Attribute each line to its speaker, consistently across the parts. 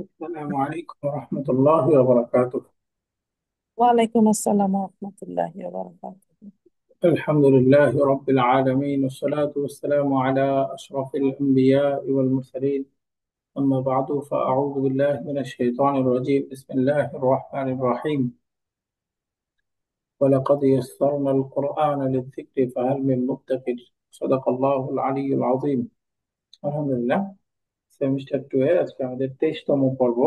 Speaker 1: السلام عليكم ورحمة الله وبركاته.
Speaker 2: ওয়ালাইকুম আসসালাম রহমতুল্লাহি ওয়া বারাকাতুহু।
Speaker 1: الحمد لله رب العالمين والصلاة والسلام على أشرف الأنبياء والمرسلين. أما بعد فأعوذ بالله من الشيطان الرجيم. بسم الله الرحمن الرحيم. ولقد يسرنا القرآن للذكر فهل من مدكر. صدق الله العلي العظيم. الحمد لله. সেমিস্টার 2 এর আজকে আমাদের 23তম পর্ব।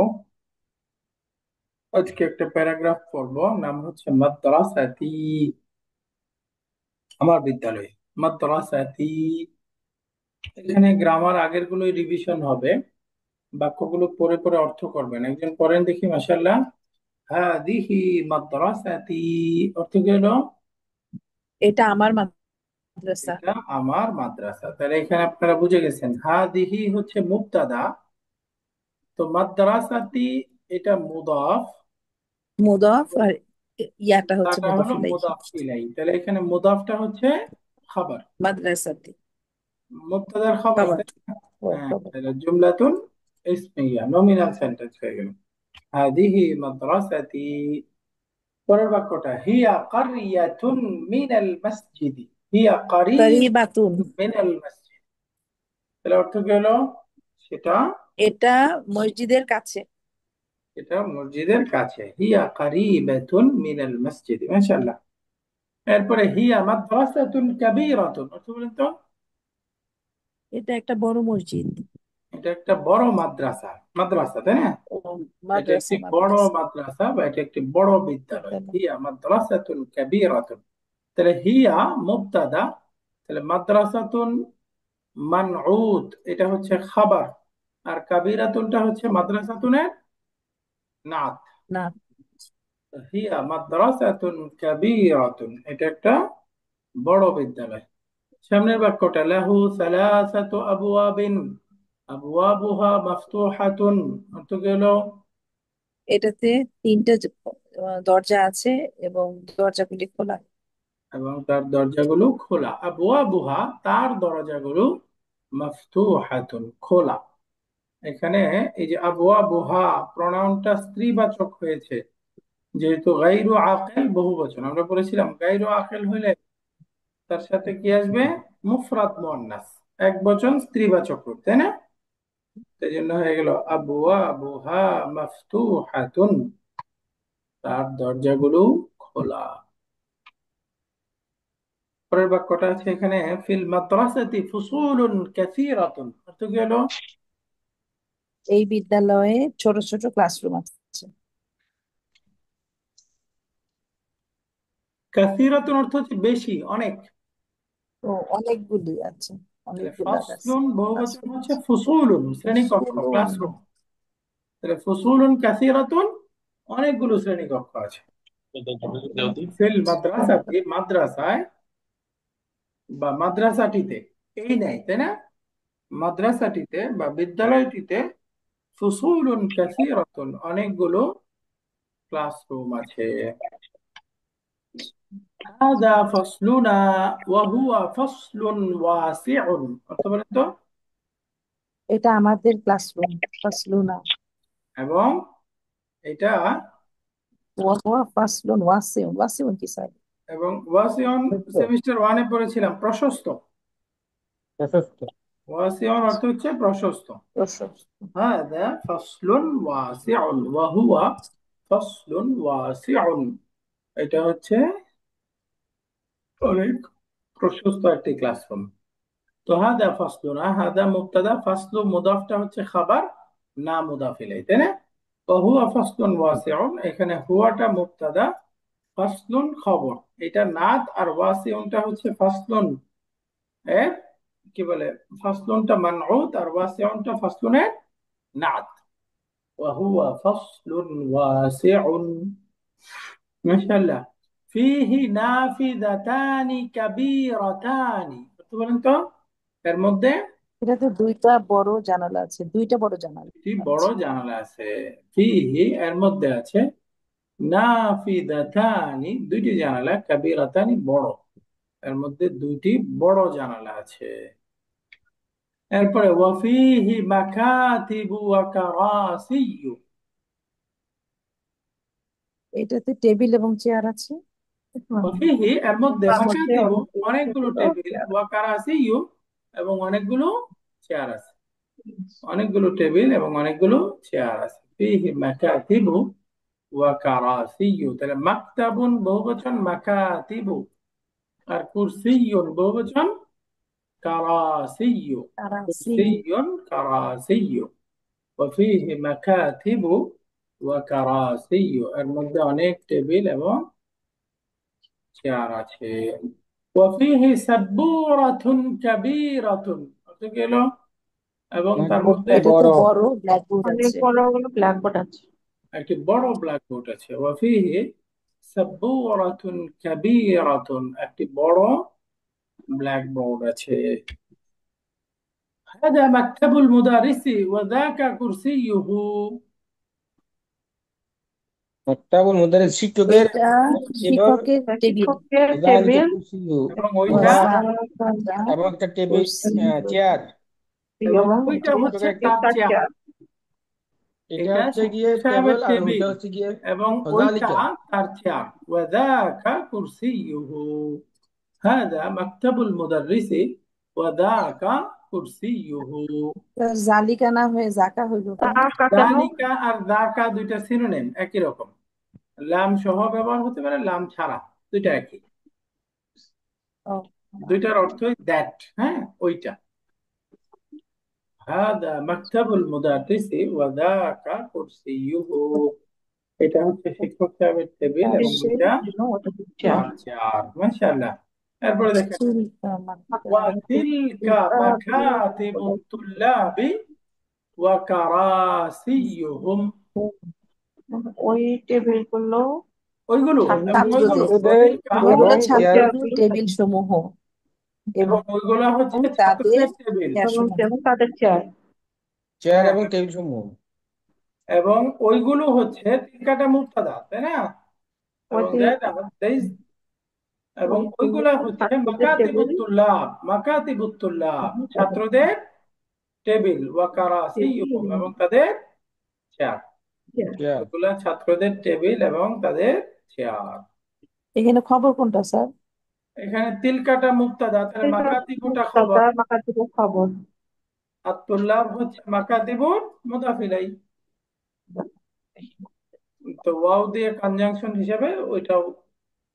Speaker 1: আজকে একটা প্যারাগ্রাফ পড়ব, নাম হচ্ছে মাদ্রাসাতি, আমার বিদ্যালয়। মাদ্রাসাতি, এখানে গ্রামার আগের গুলোই রিভিশন হবে, বাক্যগুলো পড়ে পড়ে অর্থ করবেন। একজন পড়েন দেখি, মাশাআল্লাহ। হাদিহি মাদ্রাসাতি, অর্থ কি হলো?
Speaker 2: এটা আমার মাদ্রাসা।
Speaker 1: এটা আমার মাদ্রাসা। তাহলে এখানে আপনারা বুঝে গেছেন, হাদিহি হচ্ছে মুবতাদা, তো মাদ্রাসাতি এটা মুদাফ,
Speaker 2: মুদাফ আর ইয়াটা হচ্ছে
Speaker 1: তাটা
Speaker 2: মুদাফ
Speaker 1: হলো
Speaker 2: ইলাইহি।
Speaker 1: মুদাফ ইলাই। তাহলে এখানে মুদাফটা হচ্ছে খাবার,
Speaker 2: মাদ্রাসাতি
Speaker 1: মুবতাদার খবর,
Speaker 2: খাবার,
Speaker 1: তাই না?
Speaker 2: ও
Speaker 1: হ্যাঁ,
Speaker 2: খবর।
Speaker 1: তাহলে জুমলাতুন ইসমিয়া, নমিনাল সেন্টেন্স হয়ে গেল। হাদিহি মাদ্রাসাতি। পরের বাক্যটা, হিয়া কারিয়াতুন মিনাল মসজিদি, হিয়া
Speaker 2: কারিবাতুন,
Speaker 1: কারিবাতুন মিনাল মসজিদ। তাহলে অর্থ কি হলো? সেটা,
Speaker 2: এটা মসজিদের কাছে।
Speaker 1: এটা মসজিদের কাছে। হিয়া কারিবাতুন মিনাল মসজিদি, মাশাআল্লাহ। এরপরে হিয়া মাদ্রাসাতুন কাবীরাতুন, অর্থ বলেন তো?
Speaker 2: এটা একটা বড় মসজিদ।
Speaker 1: এটা একটা বড় মাদ্রাসা, মাদ্রাসা তাই না?
Speaker 2: ও,
Speaker 1: এটা একটি
Speaker 2: মাদ্রাসা
Speaker 1: বড়
Speaker 2: মাদ্রাসা
Speaker 1: মাদ্রাসা বা এটা একটি বড় বিদ্যালয়।
Speaker 2: বিদ্যালয়।
Speaker 1: হিয়া মাদ্রাসাতুন কাবীরাতুন। তাহলে হিয়া মুবতাদা, তাহলে মাদ্রাসাতুন মানউত এটা হচ্ছে খাবার, আর কাবিরাতুনটা হচ্ছে মাদ্রাসাতুনের নাত।
Speaker 2: না,
Speaker 1: হিয়া মাদ্রাসাতুন কাবীরাতুন, এটা একটা বড় বিদ্যালয়। সামনের বাক্যটা, লাহু সালাসাতু আবওয়াবিন আবওয়াবুহা মাফতুহাতুন, অর্থ কি হলো?
Speaker 2: এটাতে তিনটা দরজা আছে এবং দরজাগুলি খোলা।
Speaker 1: এবং তার দরজাগুলো খোলা। আবওয়াবুহা, তার দরজাগুলো, মাফতুহাতুন, খোলা। এখানে এই যে আবওয়াবুহা প্রনাউনটা স্ত্রীবাচক হয়েছে, যেহেতু গাইরু আকেল বহু বচন। আমরা বলেছিলাম গাইরু আকেল হইলে তার সাথে কি আসবে? মুফরাদ মুয়ান্নাস, এক বচন স্ত্রীবাচক রূপ, তাই না? সেই জন্য হয়ে গেল আবওয়াবুহা মাফতুহাতুন, তার দরজাগুলো খোলা। পরের বাক্যটা আছে এখানে, ফিল মাদ্রাসাতি ফুসুলুন কাসীরাতুন, অর্থ কি হলো?
Speaker 2: এই বিদ্যালয়ে ছোট ছোট ক্লাসরুম আছে।
Speaker 1: কাসীরাতুন অর্থ হচ্ছে বেশি, অনেক।
Speaker 2: ও, অনেকগুলি আছে,
Speaker 1: তাহলে
Speaker 2: অনেকগুলো আছে
Speaker 1: ফাসলুন বহুবচন
Speaker 2: ক্লাসরুম
Speaker 1: হচ্ছে
Speaker 2: আছে।
Speaker 1: ফুসুলুন, শ্রেণীকক্ষ,
Speaker 2: ফুসুলুন,
Speaker 1: ক্লাসরুম। তাহলে ফুসুলুন কাসীরাতুন, অনেকগুলো শ্রেণীকক্ষ আছে। ফিল মাদ্রাসাতি, মাদ্রাসায় বা মাদ্রাসাটিতে, এই নাই তাই না? মাদ্রাসাটিতে বা বিদ্যালয়টিতে ফুসুলুন কাসীরাতুন, অনেকগুলো ক্লাসরুম আছে। হাদা ফাসলুনা ওয়া হুয়া ফাসলুন ওয়াসিউন, অর্থ বলেন তো?
Speaker 2: এটা আমাদের ক্লাসরুম, ফাসলুনা।
Speaker 1: এবং এটা,
Speaker 2: ওয়া ফাসলুন ওয়াসিউন, ওয়াসিউন কি স্যার?
Speaker 1: এবং ওয়াসিউন সেমিস্টার 1 এ পড়েছিলাম, প্রশস্ত।
Speaker 2: যথেষ্ট।
Speaker 1: ওয়াসিউন অর্থ হচ্ছে প্রশস্ত।
Speaker 2: প্রশস্ত।
Speaker 1: হাদা ফাসলুন ওয়াসিউন ওয়া হুয়া ফাসলুন ওয়াসিউন, এটা হচ্ছে অনেক প্রশস্ত একটি ক্লাসরুম। তো হাদা ফাসলুনা, হাদা মুবতাদা, ফাসলু মুদাফটা হচ্ছে খাবার, না মুদাফ ইলাইহি, তাই না? তো হুয়া ফাসলুন ওয়াসিউন, এখানে হুয়াটা মুবতাদা, ফাসলুন খবর। এটা নাত, আর ওয়াসিউনটা হচ্ছে ফাসলুন এর কি বলে, ফাসলুনটা মানউত আর ওয়াসিউনটা ফাসলুনের নাত। ওয়া হুয়া ফাসলুন ওয়াসিউন, মাশাআল্লাহ। ফিহি নাফিযাতানি কাবীরাতানি, তো বলেন তো, এর মধ্যে
Speaker 2: এটাতে দুইটা বড় জানালা আছে, দুইটা বড় জানালা
Speaker 1: একটি বড়
Speaker 2: আছে।
Speaker 1: জানালা আছে। ফিহি, এর মধ্যে আছে, নাফিদাতানি, দুইটি জানালা, কাবিরাতানি, বড়, এর মধ্যে দুইটি বড় জানালা আছে। এরপরে ওয়াফিহি মাকাতিবু ওয়া কারাসিয়্যু।
Speaker 2: এটাতে টেবিল এবং চেয়ার আছে।
Speaker 1: ওয়াফিহি এর মধ্যে
Speaker 3: তার মধ্যে
Speaker 1: মাকাতিবু
Speaker 3: অনেকগুলো
Speaker 1: অনেকগুলো
Speaker 3: টেবিল ও
Speaker 1: টেবিল,
Speaker 3: চেয়ার।
Speaker 1: ওয়া কারাসিয়্যু এবং অনেকগুলো চেয়ার আছে। অনেকগুলো টেবিল এবং অনেকগুলো চেয়ার আছে। ফিহি মাকাতিবু ওয়া কারাসিয়্যু, তাহলে মাকতাবুন বহুবচন, মাকাতিবু। আর কুরসিয়্যুন বহুবচন, কারাসিয়্যু।
Speaker 2: তারা সিইউ।
Speaker 1: কুরসিয়্যুন কারাসিয়্যু। وفيه مكاتب وكراسي এর মধ্যে অনেক টেবিল এবং চেয়ার আছে। وفيه سبورة كبيرة অর্থ কি হলো? এবং তার মধ্যে
Speaker 4: ব্ল্যাকবোর্ডটা
Speaker 2: এটাতে
Speaker 4: বড়।
Speaker 2: বড় ব্ল্যাকবোর্ড
Speaker 3: অনেক
Speaker 2: আছে।
Speaker 3: বড় বড় ব্ল্যাকবোর্ড আছে।
Speaker 1: একটি বড় ব্ল্যাকবোর্ড আছে। وفيه سبورة كبيرة একটি বড় ব্ল্যাকবোর্ড আছে। هذا مكتب المدرس وذاك كرسيه।
Speaker 4: মক্তাবুল মুদারিস শিক্ষকের
Speaker 2: এটা
Speaker 4: এবং
Speaker 2: শিক্ষকের টেবিল।
Speaker 3: শিক্ষকের
Speaker 4: যালিকা
Speaker 3: টেবিল
Speaker 4: কুরসিয়্যু
Speaker 1: এবং ওইটা
Speaker 4: ওয়া
Speaker 2: ওয়াজাকা
Speaker 4: এবং একটা টেবিল
Speaker 2: কুরসিয়্যু।
Speaker 4: চেয়ার।
Speaker 1: এবং
Speaker 3: এবং
Speaker 1: ওইটা হচ্ছে
Speaker 4: শিক্ষকের একটা
Speaker 1: তার
Speaker 3: তার
Speaker 1: চেয়ার।
Speaker 3: চেয়ার।
Speaker 4: এটা
Speaker 1: এটা
Speaker 4: হচ্ছে গিয়ে
Speaker 1: শিক্ষক সাহেবের
Speaker 4: টেবিল আর ওইটা
Speaker 1: টেবিল
Speaker 4: হচ্ছে গিয়ে
Speaker 1: এবং ওইটা
Speaker 4: যালিকা।
Speaker 1: তার চেয়ার। وذاك كرسيه هذا مكتب المدرس وذاك كرسيه।
Speaker 2: জালিকা না হয়ে জাকা হইল কেন?
Speaker 3: টাকা কেন?
Speaker 1: যালিকা আর যাকা দুইটা সিনোনিম, একই রকম। লাম সহ ব্যবহার হতে পারে, লাম ছাড়া, দুইটা একই।
Speaker 2: ও,
Speaker 1: দুইটার অর্থই দ্যাট, হ্যাঁ, ওইটা। هذا مكتب المدرس وذاك كرسيه। এটা হচ্ছে শিক্ষক সাহেবের টেবিল
Speaker 3: তার
Speaker 1: এবং
Speaker 3: চেয়ার
Speaker 1: ওইটা
Speaker 3: এবং ওটা চেয়ার।
Speaker 1: তার চেয়ার। মাশাআল্লাহ। এরপরে দেখেন
Speaker 2: চিলকা মাকতাবুল
Speaker 1: وتلك مكاتب الطلاب وكراسيهم।
Speaker 3: ওই টেবিল গুলো
Speaker 1: ওইগুলো এবং ওইগুলো
Speaker 2: ছাত্রদের।
Speaker 4: ছাত্রদের
Speaker 1: وتلك
Speaker 4: এবং
Speaker 2: ওইগুলো
Speaker 4: চেয়ার
Speaker 2: ছাত্রদের টেবিল সমূহ এবং
Speaker 1: এবং ওইগুলো হচ্ছে
Speaker 2: তাদের
Speaker 1: ছাত্রদের টেবিল
Speaker 2: চেয়ার সমূহ।
Speaker 3: এবং তাদের চেয়ার।
Speaker 4: চেয়ার
Speaker 1: হ্যাঁ,
Speaker 4: এবং টেবিল সমূহ।
Speaker 1: এবং ওইগুলো হচ্ছে তিনটা মুবতাদা, তাই না?
Speaker 3: ওই
Speaker 1: এবং
Speaker 3: যে-
Speaker 1: যেটা এবং
Speaker 3: ওইগুলো
Speaker 1: ওইগুলা হচ্ছে
Speaker 3: ছাত্রদের টেবিল
Speaker 1: মাকাতিবুত-তুল্লাব, মাকাতিবুত-তুল্লাব ছাত্রদের টেবিল, ওয়া কারাসিয়ুহুম এবং তাদের চেয়ার।
Speaker 3: চেয়ার।
Speaker 4: চেয়ার
Speaker 1: ওগুলা ছাত্রদের টেবিল এবং তাদের চেয়ার।
Speaker 2: এখানে খবর কোনটা স্যার?
Speaker 1: এখানে তিলকাটা মুবতাদা, তাহলে মাকাতিবুটা খবর,
Speaker 3: মুক্তাদা মাকাতিবের খবর।
Speaker 1: আর তুল্লাব হচ্ছে মাকাতিবুর মুদাফ ইলাই। তো ওয়াও দিয়ে কনজাংশন হিসেবে ওইটাও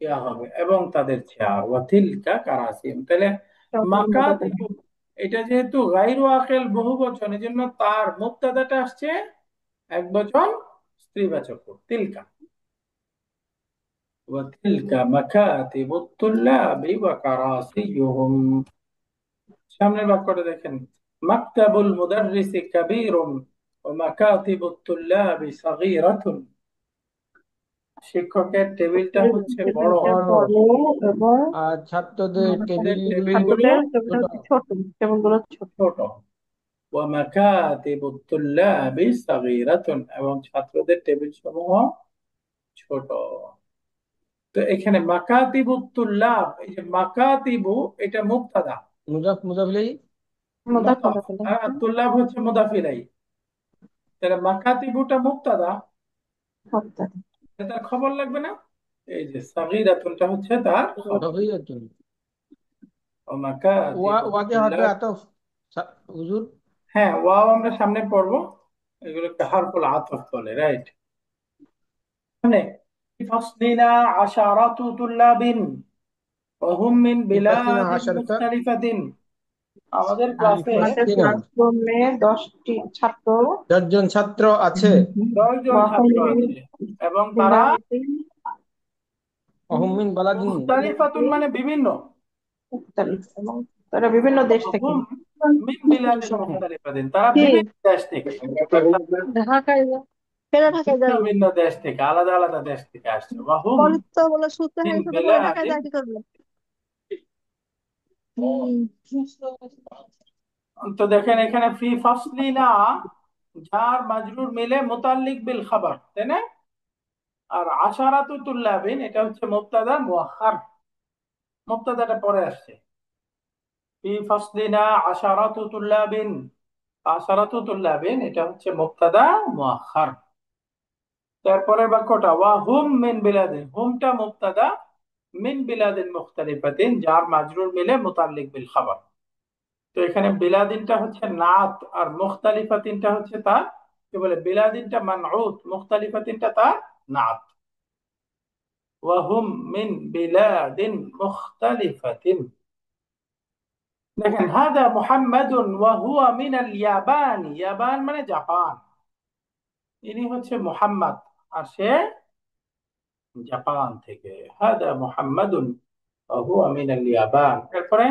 Speaker 1: ইয়া হবে, এবং তাদের চেয়ার। ওয়া তিলকা কারাসিম, তাহলে মাকাতিবু এটা যেহেতু গায়রু আকিল বহুবচন, এজন্য তার মুবতাদাটা আসছে এক বচন স্ত্রীবাচক তিলকা। ওয়া তিলকা মাকাতিবুত তুল্লাবি ওয়া কারাসিয়ুহুম। সামনের বাক্যটা দেখেন, মাকতাবুল মুদাররিসি কাবীরুন ওয়া মাকাতিবুত তুল্লাবি সাগীরাতুন। শিক্ষকের টেবিলটা হচ্ছে বড়,
Speaker 4: বড়
Speaker 3: বড় এবং
Speaker 4: আর ছাত্রদের
Speaker 1: ছাত্রদের
Speaker 4: টেবিল
Speaker 1: টেবিলগুলো
Speaker 3: ছাত্রদের টেবিল
Speaker 4: ছোট।
Speaker 3: হচ্ছে ছোট, টেবিলগুলো ছোট।
Speaker 1: ছোট। ওয়া মাকাতিবুত তুল্লাবি সাগীরাতুন এবং ছাত্রদের টেবিল সমূহ ছোট। তো এখানে মাকাতিবুত তুল্লাব, এই যে মাকাতিবু এটা মুবতাদা,
Speaker 4: মুজাফ ইলাইহি।
Speaker 3: মুদাফ
Speaker 1: মুদাফ,
Speaker 3: মুদাফ
Speaker 1: আর তুল্লাব হচ্ছে মুদাফ ইলাইহি। তাহলে মাকাতিবুটা মুবতাদা,
Speaker 3: মুক্তাদা।
Speaker 1: তার খবর লাগবে না। এই যে সাগীরাতুনটা হচ্ছে তার খবর।
Speaker 4: মুদাফিয়াতুন।
Speaker 1: ও মাকাতিবুত
Speaker 4: ওয়াকে হরফে
Speaker 1: তুল্লাব।
Speaker 4: আতফ। হুজুর।
Speaker 1: হ্যাঁ, ওয়াও আমরা সামনে পড়বো, এগুলোকে হারফুল আতফ বলে, রাইট। মানে ফসলিনা আশারাতু তুল্লাবিন ওয়া হুম মিন
Speaker 4: ইফাসিনা
Speaker 1: বিলাদিন
Speaker 4: আশারাতা
Speaker 1: মুখতালিফাতিন। আমাদের ক্লাসে
Speaker 3: আমাদের
Speaker 4: ইফাসিনা
Speaker 3: ক্লাসরুমে 10টি ছাত্র
Speaker 4: 10 জন ছাত্র আছে।
Speaker 1: 10 জন ছাত্র
Speaker 3: বাহমিন
Speaker 1: আছে এবং তারা
Speaker 3: বিলাদিন
Speaker 4: অহুমিন বালাদিন।
Speaker 1: মুখতালিফাতুন মানে বিভিন্ন,
Speaker 3: মুখতালিফ এবং তারা বিভিন্ন দেশ থেকে।
Speaker 1: হুম মিন বিলাদিন মুখতালিফাতিন, তারা
Speaker 3: কি
Speaker 1: বিভিন্ন দেশ থেকে,
Speaker 3: ঢাকায় যা, ফেরা ঢাকায়
Speaker 1: ভিন্ন
Speaker 3: যাবে
Speaker 1: ভিন্ন দেশ থেকে, আলাদা আলাদা দেশ থেকে আসছে। ওয়াহুম
Speaker 3: পরে তো বলে সূত্র
Speaker 1: মিন
Speaker 3: হয়ে ছোট পরে ঢাকায়
Speaker 1: বিলাদিন।
Speaker 3: যা কি করবে। হুম।
Speaker 1: তো দেখেন এখানে ফি ফাসলিনা জার মাজরুর মিলে মুতাল্লিক বিল খাবার, তাই না? আর আশারাতু তুল্লাবিন এটা হচ্ছে মুবতাদা মুআখখার, মুবতাদাটা পরে আসছে। ফি ফাসলিনা আশারাতু তুল্লাবিন, আশারাতু তুল্লাবিন এটা হচ্ছে মুবতাদা মুআখখার। তারপরের বাক্যটা ওয়া হুম মিন বিলাদিন, হুমটা মুবতাদা, মিন বিলাদিন মুখতালিফাতিন জার মাজরুর মিলে মুতাল্লিক বিল খাবার। তো এখানে বিলাদিনটা হচ্ছে নাত আর মুখতালিফাতিনটা হচ্ছে তার কি বলে, বিলাদিনটা মানউত, মুখতালিফাতিনটা তার নাত। ওয়া হুম মিন বিলাদিন মুখতালিফাতিন। দেখেন হাদা মুহাম্মাদুন ওয়া হুয়া মিনাল ইয়াবান, ইয়াবান মানে জাপান, ইনি হচ্ছে মুহাম্মদ আর সে জাপান থেকে। হাদা মুহাম্মাদুন ওয়া হুয়া মিনাল ইয়াবান। এরপরে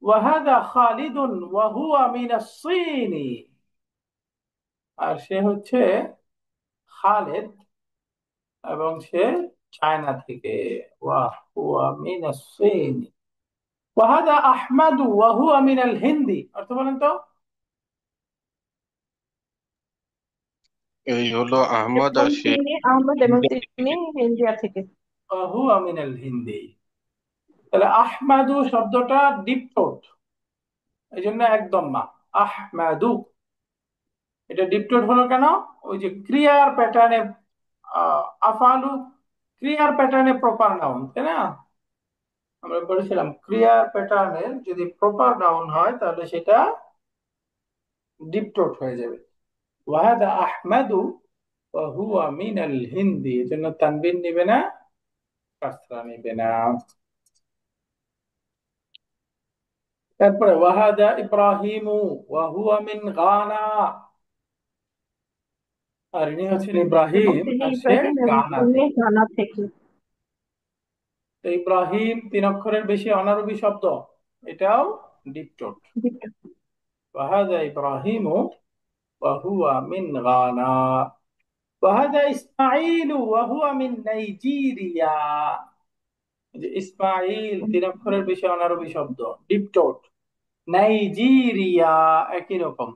Speaker 1: ওয়া হাদা খালিদুন ওয়া হুয়া মিনাস চীন, আর সে হচ্ছে খালেদ এবং সে চায়না থেকে। ওয়া হুয়া মিনাস চীন। ওয়া হাদা আহমাদু ওয়া হুয়া মিনাল হিন্দি, অর্থ বলেন তো।
Speaker 5: এই হলো আহমদ
Speaker 3: এবং
Speaker 5: আর সে
Speaker 3: তিনি আহমদ এবং
Speaker 5: ইন্ডিয়া
Speaker 3: তিনি
Speaker 5: থেকে।
Speaker 3: ইন্ডিয়া থেকে।
Speaker 1: ওয়া হুয়া মিনাল হিন্দি। তাহলে আহমাদু শব্দটা ডিপ থ্রোট, এই জন্য একদম মা আহমাদু। এটা ডিপ থ্রোট হলো কেন? ওই যে ক্রিয়ার প্যাটার্নে, আফআলু ক্রিয়ার প্যাটার্নে প্রপার নাউন, তাই না? আমরা বলেছিলাম ক্রিয়ার প্যাটার্নে যদি প্রপার নাউন হয় তাহলে সেটা ডিপ থ্রোট হয়ে যাবে। ওয়াহাদা আহমাদু ওয়া হুয়া মিনাল হিন্দি, এজন্য তানবিন নিবে না, কাসরা নিবে না। তারপরে ওয়াহাদা ইব্রাহিমু ওয়া হুয়া মিন গানা, আর ইনি হচ্ছেন
Speaker 3: এবং
Speaker 1: ইব্রাহিম
Speaker 3: তিনি
Speaker 1: আর সে
Speaker 3: ইব্রাহিম এবং
Speaker 1: গানা
Speaker 3: তিনি
Speaker 1: থেকে।
Speaker 3: ঘানা থেকে।
Speaker 1: তো ইব্রাহিম 3 অক্ষরের বেশি অনারবি শব্দ, এটাও ডিপ থ্রোট। ওয়াহাদা ইব্রাহিমু ওয়া হুয়া মিন গানা। ওয়াহাদা ইসমাঈলু ওয়া হুয়া মিন নাইজেরিয়া। এই যে ইসমাঈল 3 অক্ষরের বেশি অনারবি শব্দ, ডিপ থ্রোট। নাইজেরিয়া একই রকম,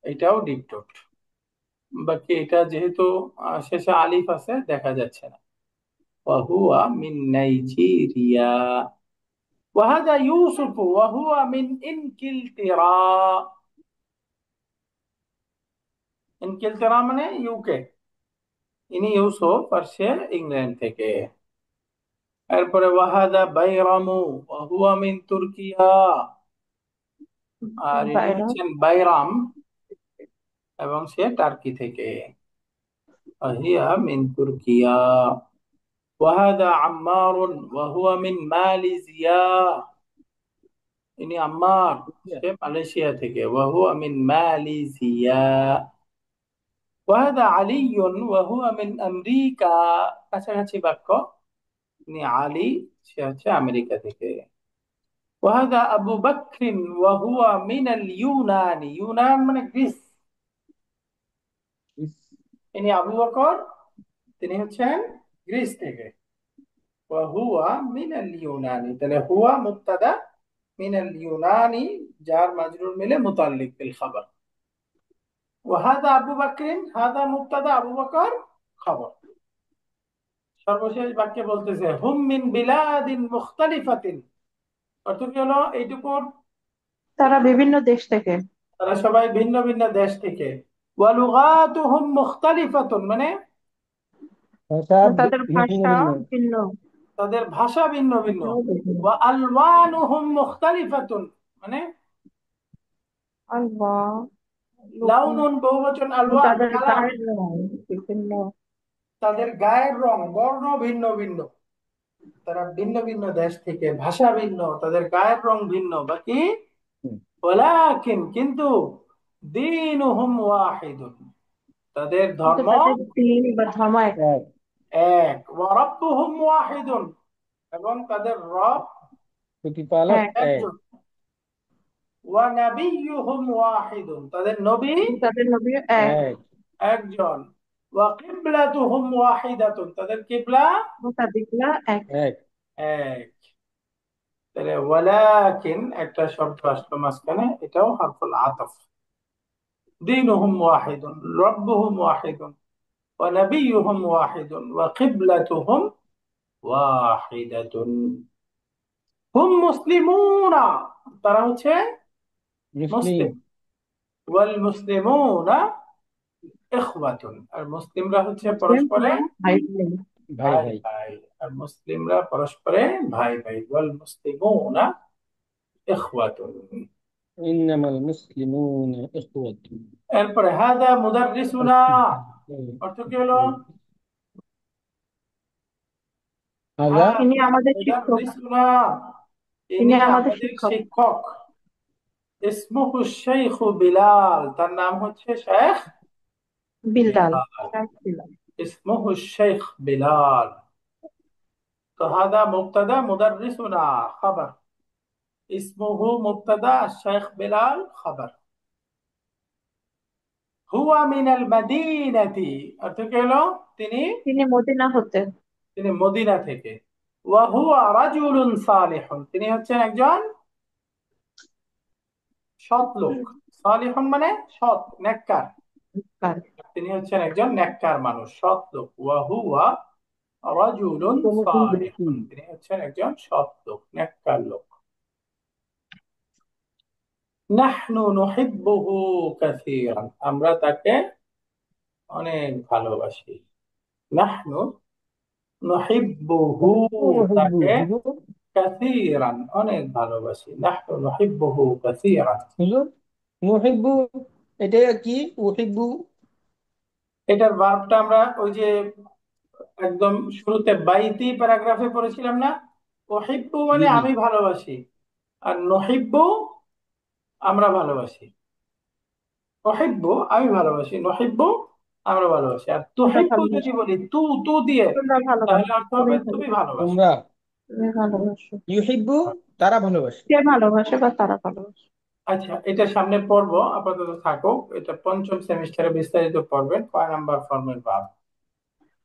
Speaker 1: এটাও ডিপ থ্রোট। বাকি এটা যেহেতু শেষে আলিফ আছে দেখা যাচ্ছে না। ওয়া হুয়া মিন নাইজেরিয়া। ওয়াহাদা ইউসুফ ওয়া হুয়া মিন ইনকিলতেরা, ইনকিলতেরা মানে ইউকে, ইনি ইউসুফ আর সে ইংল্যান্ড থেকে। এরপরে ওয়াহাদা বাইরামু ওয়া হুয়া মিন তুর্কিয়া, আর ইনি
Speaker 3: বাইরা
Speaker 1: হচ্ছেন বাইরাম এবং সে টার্কি থেকে। হিয়া মিন তুর্কিয়া। ওয়াহাদা আম্মারুন ওয়া হুয়া মিন মালয়েশিয়া, ইনি আম্মার, সে মালয়েশিয়া থেকে। ওয়া হুয়া মিন মালয়েশিয়া। ওয়াহাদা আলিয়ুন ওয়া হুয়া মিন আমেরিকা, কাছাকাছি বাক্য, ইনি আলী, সে হচ্ছে আমেরিকা থেকে। ওয়াহাদা আবু বকরিন ওয়া হুয়া মিনাল ইউনানি, ইউনান মানে গ্রিস, ইনি আবু বকর, তিনি হচ্ছেন গ্রিস থেকে। ওয়া হুয়া মিনাল ইউনানি, তাহলে হুয়া মুবতাদা, মিনাল ইউনানি জার মাজরুর মিলে মুতাল্লিক বিল খাবার। ওয়াহাদা আবু বকরিন, হাদা মুবতাদা, আবু বকর খবর। সর্বশেষ বাক্যে বলতেছে হুম মিন বিলাদিন মুখতালিফাতিন, অর্থ কি হলো এইটুকুর?
Speaker 3: তারা বিভিন্ন দেশ থেকে।
Speaker 1: তারা সবাই ভিন্ন ভিন্ন দেশ থেকে। ওয়া লুগাতুহুম মুখতালিফাতুন মানে
Speaker 4: ভাষা
Speaker 3: তাদের
Speaker 4: ভিন্ন
Speaker 3: ভাষা
Speaker 4: ভিন্ন।
Speaker 3: ভিন্ন।
Speaker 1: তাদের ভাষা ভিন্ন ভিন্ন।
Speaker 3: ভাষাও ভিন্ন।
Speaker 1: ওয়া আলওয়ানুহুম মুখতালিফাতুন মানে
Speaker 3: আল্লাহ, লুকুম,
Speaker 1: লাউনুন বহুবচন, আলওয়ান
Speaker 3: তাদের
Speaker 1: কালার,
Speaker 3: গায়ের রং বিভিন্ন।
Speaker 1: তাদের গায়ের রং বর্ণ ভিন্ন ভিন্ন। তারা ভিন্ন ভিন্ন দেশ থেকে, ভাষা ভিন্ন, তাদের গায়ের রং ভিন্ন, বাকি
Speaker 4: হুম।
Speaker 1: ওয়ালাকিন কিন্তু দীনুহুম ওয়াহিদুন, তাদের
Speaker 3: কিন্তু
Speaker 1: ধর্ম
Speaker 3: তাদের দিন বা ধর্ম এক।
Speaker 4: এক
Speaker 1: এক। ওয়া রাব্বুহুম ওয়াহিদুন, এবং তাদের রব
Speaker 4: প্রতিপালক
Speaker 3: এক।
Speaker 4: এক।
Speaker 1: একজন। ওয়া নাবিয়্যুহুম ওয়াহিদুন, তাদের নবী
Speaker 3: তাদের নবীও এক।
Speaker 4: এক
Speaker 1: একজন। ওয়া কিবলাতুহুম ওয়াহিদাতুন, তাদের কিবলা
Speaker 3: মুতাবিকরা এক।
Speaker 4: এক।
Speaker 1: এক। তাহলে ওয়ালাকিন একটা শব্দ আসলো মাঝখানে, এটাও হারফুল আতফ। দীনুহুম ওয়াহিদুন, রব্বুহুম ওয়াহিদুন, ওয়া নাবিয়্যুহুম ওয়াহিদুন, ওয়া কিবলাতুহুম ওয়াহিদাতুন। হুম মুসলিমুনা, তারা হচ্ছে
Speaker 4: মুসলিম
Speaker 1: মুসলিম। ওয়াল মুসলিমুনা ইখওয়াতুন, আর মুসলিমরা হচ্ছে
Speaker 3: মুসলিম
Speaker 1: পরস্পরে
Speaker 3: ভাই ভাই।
Speaker 4: ভাই
Speaker 1: ভাই
Speaker 4: ভাই
Speaker 1: ভাই, আর মুসলিমরা পরস্পরে ভাই ভাই। ওয়াল মুসলিমুনা ইখওয়াতুন।
Speaker 4: ইন্নামাল মুসলিমুনা ইখওয়াতুন
Speaker 1: এরপরে হাদা মুদাররিসুনা, অর্থ কি হলো?
Speaker 4: হাযা
Speaker 1: হাদা
Speaker 3: ইনি আমাদের শিক্ষক।
Speaker 1: মুদাররিসুনা,
Speaker 3: ইনি
Speaker 1: ইনি
Speaker 3: আমাদের
Speaker 1: আমাদের
Speaker 3: শিক্ষক।
Speaker 1: শিক্ষক। ইসমুহু শাইখ বিলাল, তার নাম হচ্ছে শেখ
Speaker 3: বিল্লাল।
Speaker 1: বিলাল।
Speaker 3: শেখ বিল্লাল।
Speaker 1: ইসমুহু শাইখ বিলাল। তো হাদা মুবতাদা, মুদাররিসুনা খবর। ইসমুহু মুবতাদা, শেখ বিলাল খবর। হুয়া মিনাল মাদিনাতি, অর্থ কি হলো? তিনি
Speaker 3: তিনি মদিনা হতে।
Speaker 1: তিনি মদিনা থেকে। ওয়া হুয়া রাজুলুন সালিহুন, তিনি হচ্ছেন একজন সৎ লোক। সালিহুন মানে সৎ, নেককার।
Speaker 3: কার
Speaker 1: তিনি হচ্ছেন একজন নেককার মানুষ, সৎ লোক। ওয়া হুয়া রাজুলুন সালিহুন, তিনি হচ্ছেন একজন সৎ লোক, নেককার লোক। নাহনু নুহিব্বুহু কাসীরান, আমরা তাকে অনেক ভালোবাসি। নাহনু নুহিব্বুহু, তাকে
Speaker 4: হুজুর
Speaker 1: কাসীরান অনেক ভালোবাসি। নাহনু নুহিব্বুহু কাসীরান।
Speaker 4: হুজুর নুহিব্বু, এটা কি উহিব্বু?
Speaker 1: এটার ভার্বটা আমরা ওই যে একদম শুরুতে বাইতি প্যারাগ্রাফে পড়েছিলাম না? উহিব্বু
Speaker 4: জি
Speaker 1: মানে
Speaker 4: জি
Speaker 1: আমি ভালোবাসি, আর নহিব্বু আমরা ভালোবাসি। উহিব্বু আমি ভালোবাসি, নহিব্বু আমরা ভালোবাসি। আর
Speaker 3: আমরা
Speaker 1: তুহিব্বু যদি
Speaker 3: ভালোবাসি।
Speaker 1: বলি তু তু দিয়ে,
Speaker 3: তোমরা
Speaker 1: তাহলে
Speaker 3: ভালোবাসো,
Speaker 1: অর্থ
Speaker 3: তুমি
Speaker 1: হবে তুমি
Speaker 3: ভালোবাসো।
Speaker 1: ভালোবাসো।
Speaker 4: তোমরা
Speaker 3: তুমি ভালোবাসো।
Speaker 4: ইউহিব্বু, তারা ভালোবাসে।
Speaker 3: কে ভালোবাসে বা তারা ভালোবাসে।
Speaker 1: আচ্ছা, এটা সামনে পড়বো, আপাতত থাকুক। এটা পঞ্চম সেমিস্টারে বিস্তারিত পড়বেন, 5 নাম্বার ফর্মের ভাব।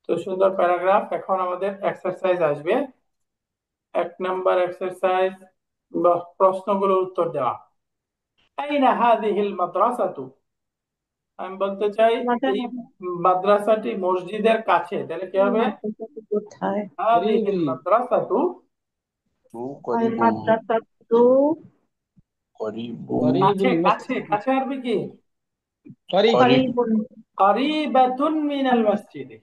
Speaker 1: তো সুন্দর প্যারাগ্রাফ। এখন আমাদের এক্সারসাইজ আসবে। 1 নাম্বার এক্সারসাইজ বা প্রশ্নগুলোর উত্তর দেওয়া। আইনা হাদিহিল মাদ্রাসাতু, আমি বলতে চাই
Speaker 3: আমাদের
Speaker 1: এই মাদ্রাসাটি মসজিদের কাছে, তাহলে কি হবে?
Speaker 3: মাদ্রাসা কোথায়?
Speaker 1: হাদিহিল
Speaker 4: করিবুল
Speaker 1: মাদ্রাসাতু,
Speaker 3: আল
Speaker 5: قريب
Speaker 3: মাদ্রাসা তো
Speaker 5: قريب
Speaker 1: কাছে
Speaker 4: করিবুল
Speaker 1: কাছে
Speaker 4: মসজিদ,
Speaker 1: কাছে আরবি কি?
Speaker 4: করিব
Speaker 5: قريب
Speaker 3: কারিবুন।
Speaker 1: কারিবাতুন মিনাল মসজিদে।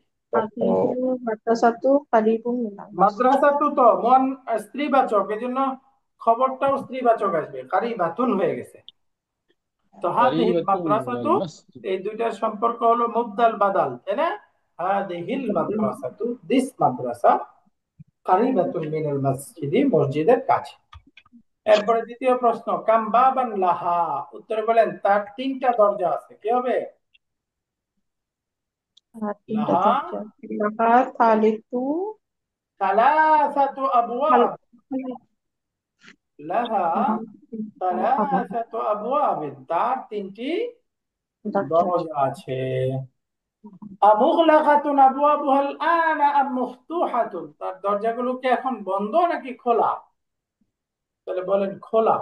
Speaker 3: মাদ্রাসা তো কারিবুন মিনাল মসজিদ।
Speaker 1: মাদ্রাসাতু তো মন স্ত্রীবাচক, এজন্য খবরটাও স্ত্রীবাচক আসবে, কারিবাতুন হয়ে গেছে। তো হাদিহিল
Speaker 4: করিবাতুন মিনাল
Speaker 1: মাদ্রাসাতু,
Speaker 4: মসজিদ।
Speaker 1: এই দুইটার সম্পর্ক হলো মুবদাল বাদাল, তাই না? হাদিহিল মাদ্রাসাতু, দিস মাদ্রাসা, কারিবাতুন মিনাল মসজিদি, মসজিদের কাছে। এরপরে দ্বিতীয় প্রশ্ন, কাম বাবান লাহা, উত্তরে বলেন তার 3টা দরজা আছে। কি হবে?
Speaker 3: আর তিনটা
Speaker 1: লাহা
Speaker 3: দরজা। লাহা তালিতু
Speaker 1: সালাসাতু
Speaker 3: খাল
Speaker 1: আবওয়াব, লাহা সালাসাতু আবওয়াব, তার 3টি
Speaker 3: দরজা।
Speaker 1: দরজা আছে। আমুগলাকাতুন আবওয়াবুহাল আনা আম মফতুহাতুন, তার দরজাগুলো কি এখন বন্ধ নাকি খোলা? তাহলে বলেন খোলা।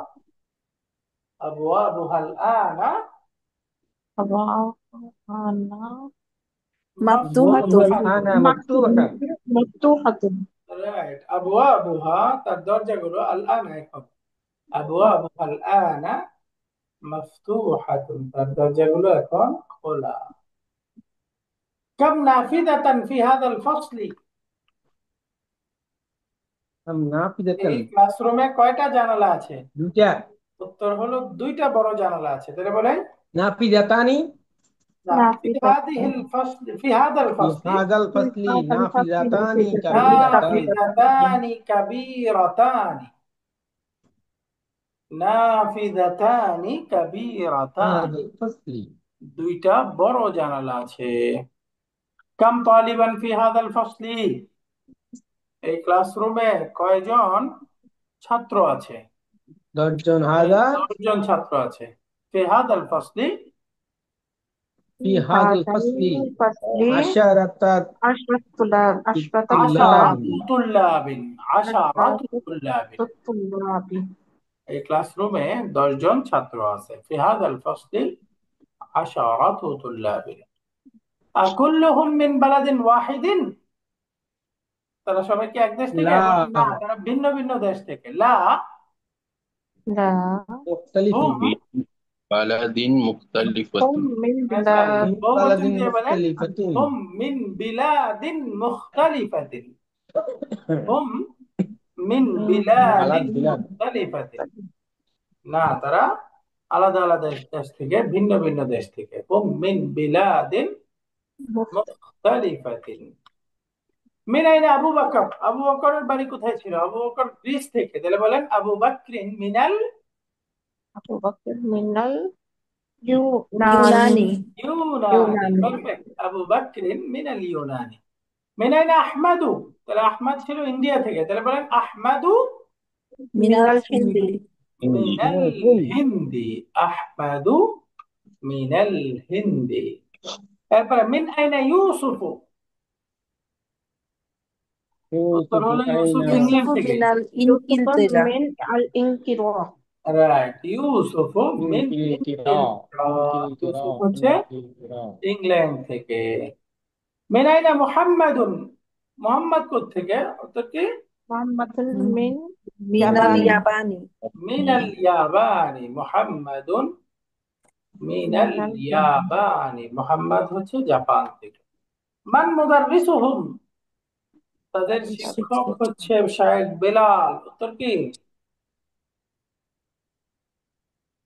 Speaker 1: আবওয়াবুহাল আনা
Speaker 3: আনা মাফতুহাতুন।
Speaker 4: আনা
Speaker 1: মফতুহাতুন।
Speaker 4: মাফতুহা,
Speaker 3: মাফতুহাতুন।
Speaker 1: রাইট, আবওয়াবুহা, তার দরজাগুলো আল আনা এখন, আবওয়াবুহাল আনা মাফতুহাতুন, তার দরজাগুলো এখন খোলা। কাম নাফিদাতান ফি হাদাল ফাসলি,
Speaker 4: আম নাফিদাতান,
Speaker 1: এই ক্লাসরুমে কয়টা জানালা আছে?
Speaker 4: দুইটা।
Speaker 1: উত্তর হলো 2টা বড় জানালা আছে। তাহলে বলেন
Speaker 4: নাফিদাতানি
Speaker 1: না, ফি
Speaker 3: নাফিদাতান।
Speaker 1: হাদিহিল ফাসলি, ফি হাদাল
Speaker 4: ফি
Speaker 1: ফাসলি
Speaker 4: হাযাল ফাসলি
Speaker 3: হাদাল ফাসলি
Speaker 4: নাফিদাতানি
Speaker 3: নাফিদাতান
Speaker 4: কাবীরাতান।
Speaker 1: নাফিদাতানি কাবীরাতানি, নাফিদাতানি কাবীরাতানি,
Speaker 4: হাযাল ফাসলি
Speaker 1: 2টা বড় জানালা আছে। কাম তালিবান ফি হাদাল ফাসলি, এই ক্লাসরুমে কয়জন ছাত্র আছে?
Speaker 4: 10 জন।
Speaker 1: বলেন,
Speaker 4: হাযা
Speaker 1: 10 জন ছাত্র আছে। ফি হাদাল ফাসলি
Speaker 4: ফি হাযাল
Speaker 3: হাদাল
Speaker 4: ফাসলি
Speaker 3: ফাসলি
Speaker 4: আশারাতাত
Speaker 3: আশরাতা
Speaker 4: তুল্লাবিন।
Speaker 1: আশারাতু তুল্লাবিন, আশারাতু তুল্লাবিন,
Speaker 3: তুল্লাবি।
Speaker 1: এই ক্লাসরুমে 10 জন ছাত্র আছে। ফি হাদাল ফাসলি আশারাতু তুল্লাবিন। আকুল্লুহুম মিন বালাদিন ওয়াহিদিন, তারা সবাই কি এক দেশ থেকে?
Speaker 4: লা
Speaker 1: বলেন না, তারা ভিন্ন ভিন্ন দেশ থেকে। লা
Speaker 3: لا
Speaker 4: مختلف
Speaker 1: হুম
Speaker 5: بلد مختلفة
Speaker 3: هم من
Speaker 1: আচ্ছা
Speaker 3: بلاد
Speaker 4: من بلد
Speaker 1: বহুবচন দিয়ে বলেন
Speaker 4: مختلفة
Speaker 1: হুম মিন বিলাদিন মুখতালিফাতিন হুম মিন
Speaker 3: من
Speaker 1: বিলাদিন
Speaker 3: بلاد
Speaker 4: بلاد
Speaker 1: মুখতালিফাতিন না তারা আলাদা আলাদা দেশ থেকে ভিন্ন ভিন্ন দেশ থেকে হুম মিন বিলাদিন
Speaker 3: مختلف.
Speaker 1: মুখতালিফাতিন মিন আইনা আবু বকর আবু বকরের বাড়ি কোথায় ছিল আবু বকর গ্রিস থেকে তাহলে বলেন আবু বকরিন মিনাল
Speaker 3: أبو بكر من اليونان
Speaker 2: ইউনানি
Speaker 1: ইউনানি
Speaker 3: يونان
Speaker 1: পারফেক্ট আবু বকরিন মিনাল ইউনানি মিন আইনা আহমাদু তাহলে আহমদ ছিল ইন্ডিয়া থেকে তাহলে বলেন আহমাদু
Speaker 3: من
Speaker 2: মিনাল
Speaker 3: الهند
Speaker 2: হিন্দি
Speaker 5: هندي
Speaker 1: মিনাল হিন্দি আহমাদু মিনাল হিন্দি তারপরে মিন আইনা ইউসুফু উত্তর
Speaker 4: يوسف
Speaker 1: হলো
Speaker 4: أين
Speaker 1: ইউসুফ ইংল্যান্ড
Speaker 2: ইউসুফু
Speaker 1: থেকে
Speaker 2: মিনাল
Speaker 3: يوسف
Speaker 2: ইনকিলতেরা
Speaker 3: من الإنكرا
Speaker 1: রাইট ইউসুফু মিন
Speaker 4: إنجلترا
Speaker 1: ইনগিলতরা
Speaker 4: إنجلترا
Speaker 1: ইউসুফ হচ্ছে
Speaker 4: إنجلترا
Speaker 1: ইংল্যান্ড থেকে মিন আইনা মুহাম্মাদুন মুহাম্মদ কোথা থেকে উত্তর কি
Speaker 3: محمد من
Speaker 2: মিনাল
Speaker 3: يابان
Speaker 2: ইয়াবানি
Speaker 1: মিনাল ইয়াবানি মুহাম্মাদুন মিনাল
Speaker 3: من اليابان
Speaker 1: ইয়াবানি মুহাম্মদ হচ্ছে জাপান থেকে মান মুদাররিসুহুম তাদের শিক্ষক হচ্ছে শায়েখ বেলাল উত্তর কি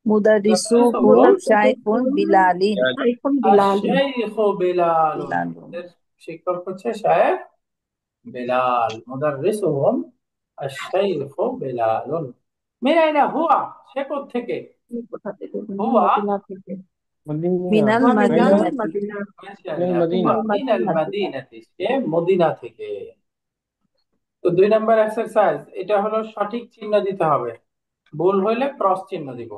Speaker 2: মুদারিসুহুম
Speaker 1: মুদাররিসুহুম
Speaker 2: শাইখুন বিলালিন
Speaker 3: شيخ بلال
Speaker 1: আশ-শাইখ বেলাল
Speaker 2: বিলালুন
Speaker 1: তাদের শিক্ষক হচ্ছে শায়েখ বেলাল মুদাররিসুহুম আশ-শাইখ বেলাল মিন আইনা হুয়া সে কোথা থেকে হুয়া
Speaker 3: মদিনা থেকে
Speaker 4: مدينة
Speaker 2: মিনাল
Speaker 3: মদিনা
Speaker 4: أين
Speaker 2: মাদিনাতি
Speaker 3: মদিনা
Speaker 4: من
Speaker 1: মাশাআল্লাহ হুয়া
Speaker 4: المدينة
Speaker 1: মিনাল
Speaker 3: মদিনা
Speaker 1: মাদিনাতি সে মদিনা থেকে তো 2 নম্বর এক্সারসাইজ এটা হলো সঠিক চিহ্ন দিতে হবে ভুল হইলে ক্রস চিহ্ন দিব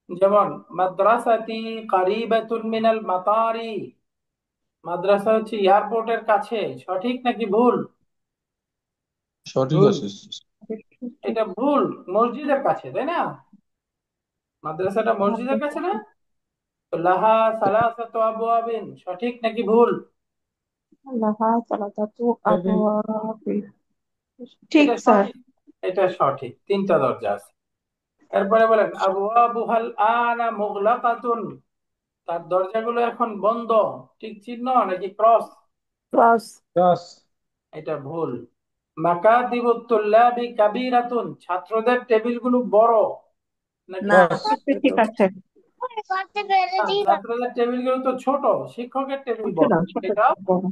Speaker 1: যেমন মাদ্রাসাতি কারিবাতুন মিনাল মাতারি মাদ্রাসা হচ্ছে এয়ারপোর্টের কাছে সঠিক নাকি ভুল
Speaker 5: সঠিক
Speaker 1: ভুল
Speaker 5: আছে
Speaker 1: এটা ভুল মসজিদের কাছে তাই না মাদ্রাসাটা মসজিদের কাছে না তো লাহা সালাসাতু আবওয়াবিন সঠিক নাকি ভুল
Speaker 3: লাহা সালাতাতু
Speaker 4: সঠিক
Speaker 3: আবওয়াব ঠিক
Speaker 1: এটা
Speaker 3: স্যার
Speaker 1: সঠিক এটা সঠিক 3টা দরজা আছে এরপরে বলেন আবওয়াবুহাল আনা মুগলাকাতুন তার দরজাগুলো এখন বন্ধ ঠিক চিহ্ন নাকি ক্রস
Speaker 2: ক্রস
Speaker 4: راس
Speaker 1: এটা ভুল মাকাতিবুত তুল্লাবি কাবীরাতুন ছাত্রদের টেবিলগুলো বড় নাকি
Speaker 2: না
Speaker 4: راس
Speaker 3: ঠিক আছে
Speaker 1: ছাত্রদের টেবিলগুলো তো ছোট শিক্ষকের টেবিল বড়
Speaker 3: ছোট
Speaker 1: এটা
Speaker 3: বড়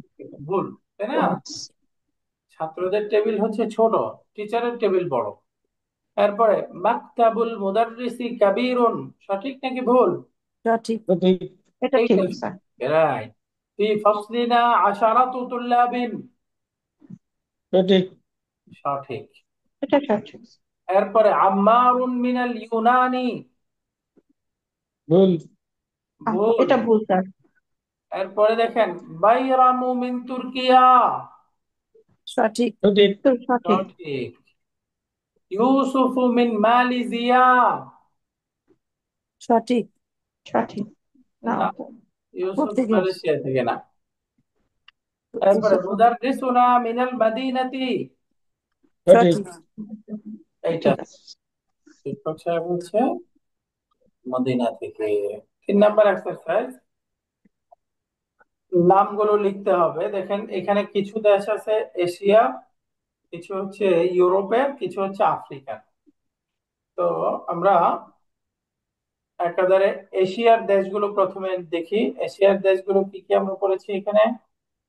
Speaker 1: ভুল তাই না
Speaker 3: ক্রস
Speaker 1: ছাত্রদের টেবিল হচ্ছে ছোট টিচারের টেবিল বড় এরপরে মাকতাবুল মুদাররিসি কাবীরুন সঠিক নাকি ভুল
Speaker 2: সঠিক
Speaker 4: সঠিক
Speaker 3: এটা ঠিক
Speaker 1: এইটা
Speaker 3: স্যার
Speaker 1: রাইট ফি ফাসলিনা আশারাতু তুল্লাবিন
Speaker 4: সঠিক
Speaker 1: সঠিক
Speaker 3: এটা সঠিক
Speaker 1: এরপরে আম্মারুন মিনাল ইউনানি
Speaker 4: ভুল
Speaker 1: ভুল
Speaker 3: এটা ভুল স্যার
Speaker 1: এরপরে দেখেন বাইরামু মিন তুর্কিয়া
Speaker 2: সঠিক
Speaker 4: সঠিক
Speaker 3: তো সঠিক
Speaker 1: সঠিক ইউসুফু মিন মালয়েশিয়া
Speaker 2: সঠিক
Speaker 3: সঠিক না
Speaker 1: না ইউসুফ
Speaker 2: কোত্থেকে
Speaker 1: মালয়েশিয়া থেকে না এরপরে মুদাররিসুনা মিনাল মাদিনাতি
Speaker 4: সঠিক
Speaker 2: সঠিক
Speaker 1: এইটা
Speaker 3: ঠিক আছে
Speaker 1: শিক্ষক সাহেব হচ্ছে মদিনা থেকে 3 নম্বর এক্সারসাইজ নামগুলো লিখতে হবে দেখেন এখানে কিছু দেশ আছে এশিয়া কিছু হচ্ছে ইউরোপের কিছু হচ্ছে আফ্রিকার তো আমরা একেবারে এশিয়ার দেশগুলো প্রথমে দেখি এশিয়ার দেশগুলো কি কি আমরা পড়েছি এখানে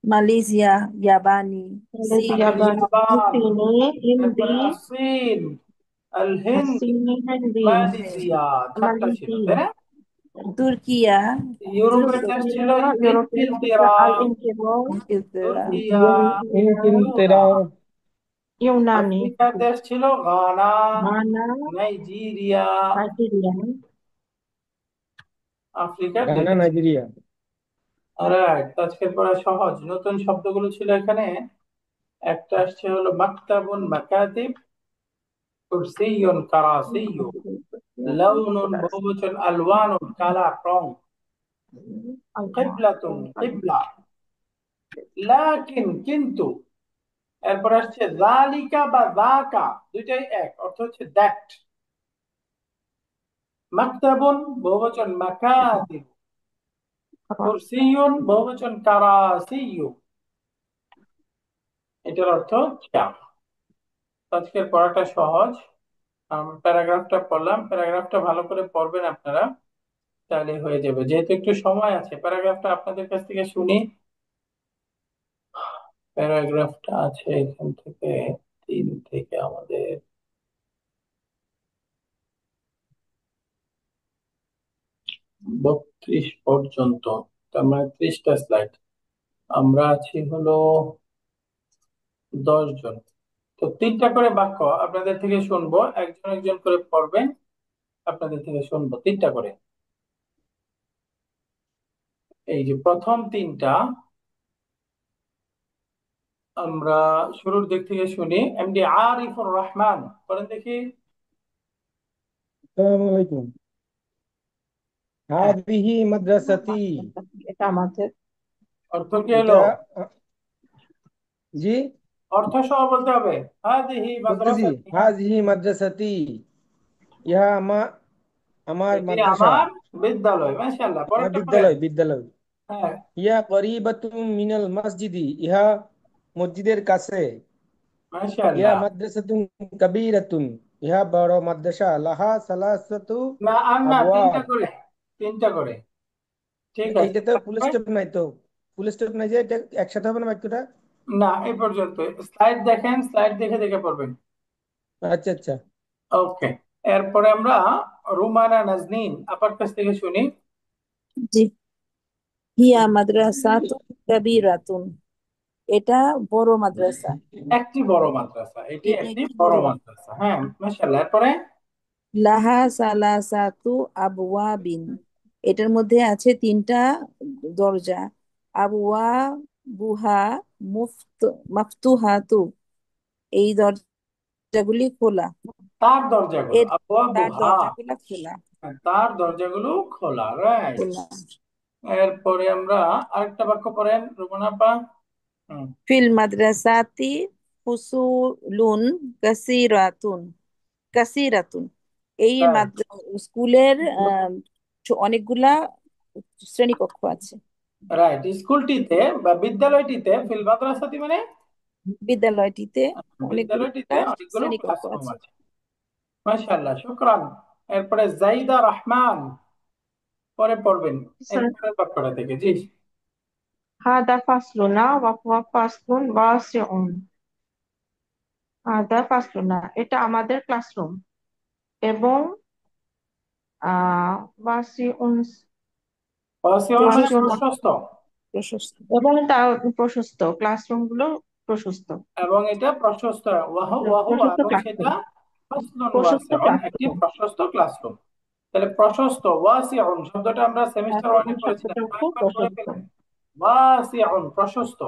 Speaker 2: মালয়েশিয়া ইয়াবানি চীন
Speaker 3: ইয়াবান
Speaker 1: ইয়াবান
Speaker 3: সিনে হিন্দি
Speaker 1: তারপরে আসিন আল হিন্দ
Speaker 3: সিনে হিন্দি
Speaker 1: মালয়েশিয়া 4টা ছিল তাই
Speaker 3: মালয়েশিয়া
Speaker 1: না
Speaker 2: তুর্কিয়া
Speaker 1: ইউরোপের দেশ ছিল
Speaker 3: ইউরোপের
Speaker 1: ইনগিলতেরা
Speaker 3: আল ইনকিরো
Speaker 2: ইনকিলতেরা
Speaker 1: তুর্কিয়া
Speaker 4: ইনকিলতেরা
Speaker 3: ইউনানি
Speaker 1: আফ্রিকার দেশ ছিল গানা
Speaker 3: ঘানা
Speaker 1: নাইজেরিয়া
Speaker 3: নাইজেরিয়া
Speaker 1: আফ্রিকার
Speaker 4: গানা
Speaker 1: দুইটা ছিল।
Speaker 4: নাইজেরিয়া
Speaker 1: রাইট আজকের পড়া সহজ নতুন শব্দগুলো ছিল এখানে একটা আসছে হলো মাকতাবুন মাকাতিব কুরসিয়ুন কারাসিয়ু লাউনুন বহুবচন আলওয়ানুন কালার রং কিবলাতুন কিবলা লাকিন কিন্তু এরপর আসছে যালিকা বা যাকা দুইটাই এক অর্থ হচ্ছে দ্যাট মাকতাবুন বহুবচন মাকাতিব, কুরসিয়ুন বহুবচন কারাসিয়ু। এটার অর্থ চেয়ার। আজকের পড়াটা সহজ। প্যারাগ্রাফটা পড়লাম, প্যারাগ্রাফটা ভালো করে পড়বেন আপনারা, তাহলে হয়ে যাবে। যেহেতু একটু সময় আছে, প্যারাগ্রাফটা আপনাদের কাছ থেকে শুনি। প্যারাগ্রাফটা আছে এখান থেকে 3 থেকে আমাদের 32 পর্যন্ত, তার মানে 30টা স্লাইড। আমরা আছি হলো 10 জন। তো 3টা করে বাক্য আপনাদের থেকে শুনবো, একজন একজন করে পড়বেন, আপনাদের থেকে শুনবো 3টা করে। এই যে প্রথম 3টা আমরা শুরুর দিক থেকে শুনি। এমডি আরিফুর রহমান পড়েন দেখি।
Speaker 4: আসসালামু আলাইকুম।
Speaker 1: হ্যাঁ,
Speaker 4: হাদিহি মাদ্রাসাতি।
Speaker 3: এটা আমাদের।
Speaker 1: অর্থ কি হলো?
Speaker 4: এটা জি
Speaker 1: অর্থ সহ বলতে হবে। হাদিহি
Speaker 4: বলতেছি,
Speaker 1: মাদ্রাসাতি,
Speaker 4: হাদিহি মাদ্রাসাতি, ইহা আমার
Speaker 1: এটি
Speaker 4: মাদ্রাসা,
Speaker 1: আমার বিদ্যালয়। মাশাআল্লাহ,
Speaker 4: আমার
Speaker 1: পরেরটা পড়েন।
Speaker 4: বিদ্যালয়।
Speaker 1: হ্যাঁ,
Speaker 4: ইয়া করিবাতুম মিনাল মসজিদি, ইহা মসজিদের কাছে। ইয়া
Speaker 1: মাশাআল্লাহ।
Speaker 4: মাদ্রাসাতুন কাবীরাতুন, ইহা বড় মাদ্রাসা। লাহা সালাসাতু
Speaker 1: না আর না, তিনটা
Speaker 4: আবওয়াব।
Speaker 1: করে, তিনটা করে। ঠিক আছে,
Speaker 4: এইটাতে ফুল
Speaker 1: তারপরে?
Speaker 4: স্টপ নাই তো, ফুল স্টপ নাই যে, এটা একসাথে হবে না বাক্যটা?
Speaker 1: না, এই পর্যন্ত। স্লাইড দেখেন, স্লাইড দেখে দেখে পড়বেন।
Speaker 4: আচ্ছা আচ্ছা।
Speaker 1: ওকে, এরপরে আমরা রুমানা নাজনীন আপার কাছ থেকে শুনি।
Speaker 2: জি। হিয়া মাদ্রাসাতুন কাবীরাতুন, এটা বড় মাদ্রাসা।
Speaker 1: একটি বড় মাদ্রাসা, এটি
Speaker 2: এটা
Speaker 1: একটি
Speaker 2: একটি
Speaker 1: বড়
Speaker 2: বড়
Speaker 1: মাদ্রাসা। হ্যাঁ, মাশাআল্লাহ। এরপরে?
Speaker 2: লাহা সালাসাতু আবওয়াবিন, এটার মধ্যে আছে 3টা দরজা। আবওয়া বুহা মাফতুহাতু, এই দরজাগুলি খোলা।
Speaker 1: তার দরজাগুলো
Speaker 2: এর তার
Speaker 1: আবওয়াবুহা।
Speaker 2: দরজাগুলো খোলা
Speaker 1: হ্যাঁ, তার দরজাগুলো খোলা, রাইট।
Speaker 2: খোলা।
Speaker 1: এরপরে আমরা আরেকটা বাক্য পড়েন রুমানা আপা। হুম,
Speaker 2: ফিল মাদ্রাসাতি ফুসুলুন কাসিরাতুন কাসিরাতুন, এই
Speaker 1: রাইট,
Speaker 2: স্কুলের অনেকগুলা শ্রেণীকক্ষ আছে।
Speaker 1: রাইট। স্কুলটিতে বা বিদ্যালয়টিতে, ফিল মাদ্রাসাতি মানে
Speaker 2: বিদ্যালয়টিতে অনেকগুলা
Speaker 1: বিদ্যালয়টিতে অনেকগুলো
Speaker 2: শ্রেণীকক্ষ
Speaker 1: ক্লাসরুম
Speaker 2: আছে।
Speaker 1: আছে। মাশাআল্লাহ, শুকরান। এরপরে জাইদা রহমান পরে পড়বেন এরপরের বাক্যটা থেকে। জি।
Speaker 3: হাদা ফাসলুনা ওয়া হুয়া ফাসলুন ওয়াসিউন। হাদা ফাসলুনা, এটা আমাদের ক্লাসরুম, এবং ওয়াসিউন,
Speaker 1: ওয়াসিউন মানে
Speaker 3: ওয়াসিউন
Speaker 1: প্রশস্ত,
Speaker 2: প্রশস্ত।
Speaker 3: এবং তা প্রশস্ত, ক্লাসরুম গুলো প্রশস্ত,
Speaker 1: এবং এটা প্রশস্ত। ওয়াহু,
Speaker 3: প্রশস্ত
Speaker 1: এবং সেটা
Speaker 3: ক্লাসরুম,
Speaker 1: ফাসলুন
Speaker 3: প্রশস্ত
Speaker 1: ওয়াসিউন, একটি
Speaker 3: ক্লাসরুম।
Speaker 1: প্রশস্ত ক্লাসরুম। তাহলে প্রশস্ত ওয়াসিউন শব্দটা আমরা সেমিস্টার
Speaker 3: ওয়াসিউন
Speaker 1: ওয়ানে পড়েছিলাম,
Speaker 3: শব্দটা হচ্ছে
Speaker 1: কয়েকবার পড়ে
Speaker 3: প্রশস্ত।
Speaker 1: ফেলেন। ওয়াসিউন প্রশস্ত,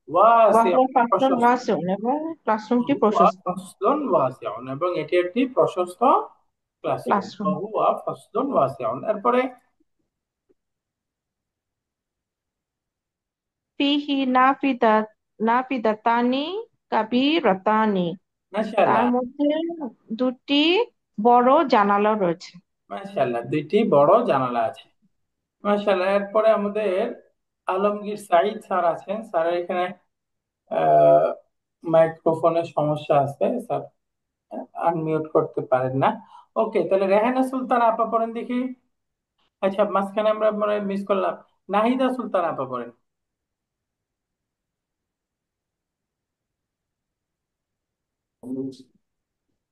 Speaker 3: ওয়া হুয়া
Speaker 1: ওয়াসিউন
Speaker 3: ফাসলুন
Speaker 1: প্রশস্ত,
Speaker 3: ওয়াসিউন, এবং ক্লাসরুমটি
Speaker 1: হুয়া
Speaker 3: প্রশস্ত
Speaker 1: ফাসলুন ওয়াসিউন, এবং এটি একটি প্রশস্ত ক্লাসরুম।
Speaker 3: ক্লাসরুম।
Speaker 1: হুয়া ফাসলুন ওয়াসিউন। এরপরে?
Speaker 3: ফিহি নাফিদাতানি কাবীরাতানি, তার
Speaker 1: মাশাআল্লাহ,
Speaker 3: মধ্যে 2টি বড় জানালা রয়েছে।
Speaker 1: মাশাআল্লাহ, দুইটি বড় জানালা আছে। মাশাআল্লাহ। এরপরে আমাদের আলমগীর সাইদ স্যার আছেন। স্যারের এখানে মাইক্রোফোনের সমস্যা আছে, স্যার আনমিউট করতে পারেন না। ওকে, তাহলে রেহানা সুলতান আপা পড়েন দেখি। আচ্ছা, মাঝখানে আমরা মনে মিস করলাম, নাহিদা সুলতান আপা পড়েন।